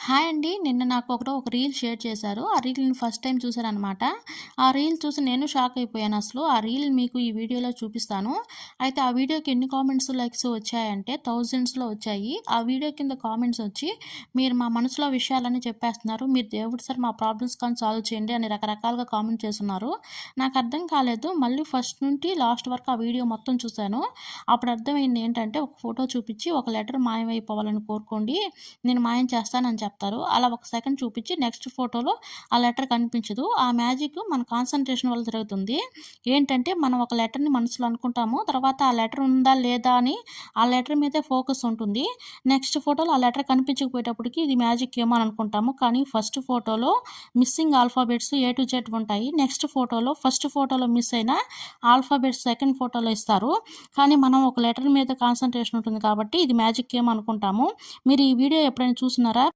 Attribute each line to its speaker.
Speaker 1: Hi అండి. నిన్న నాకు ఒక రీల్ షేర్ చేశారు. ఆ రీల్‌ని ఫస్ట్ టైమ్ చూసాననమాట. ఆ రీల్ చూసి నేను షాక్ అయిపోయాను అసలు. ఆ రీల్ మీకు ఈ వీడియోలో చూపిస్తాను. అయితే ఆ వీడియోకి ఎన్ని కామెంట్స్, లైక్స్ వచ్చాయంటే థౌసండ్స్‌లో వచ్చాయి. ఆ వీడియో కింద కామెంట్స్ వచ్చి, "మీరు మా మనసులో విషయాలన్నీ చెప్పేస్తున్నారు. మీరు దేవుడు సార్ మా ప్రాబ్లమ్స్ కానీ సాల్వ్ చేయండి" అని రకరకాలుగా కామెంట్ చేసున్నారు. నాకు అర్థం కాలేదు. మళ్ళీ ఫస్ట్ నుండి లాస్ట్ వరకు ఆ వీడియో మొత్తం చూసాను. అప్పుడు అర్థమైంది ఏంటంటే, ఒక ఫోటో చూపించి, "ఒక లెటర్ మాయమైపోవాలని కోరుకోండి. నేను మాయం చేస్తానని" చెప్తారు. అలా ఒక సెకండ్ చూపించి నెక్స్ట్ ఫోటోలో ఆ లెటర్ కనిపించదు. ఆ మ్యాజిక్ మన కాన్సంట్రేషన్ వల్ల జరుగుతుంది. ఏంటంటే మనం ఒక లెటర్‌ని మనసులో అనుకుంటాము. తర్వాత ఆ లెటర్ ఉందా లేదా అని ఆ లెటర్ మీదే ఫోకస్ ఉంటుంది. నెక్స్ట్ ఫోటోలో ఆ లెటర్ కనిపించకపోయేటప్పటికి ఇది మ్యాజిక్ ఏమో అని అనుకుంటాము. కానీ ఫస్ట్ ఫోటోలో missing alphabets A to Z ఉంటాయి. నెక్స్ట్ ఫోటోలో ఫస్ట్ ఫోటోలో మిస్ అయిన ఆల్ఫాబెట్స్ సెకండ్ ఫోటోలో ఇస్తారు. కానీ మనం ఒక లెటర్ మీద కాన్సంట్రేషన్ ఉంటుంది కాబట్టి ఇది మ్యాజిక్ ఏమో అనుకుంటాము. మీరు ఈ వీడియో ఎప్పుడైనా చూసినారా?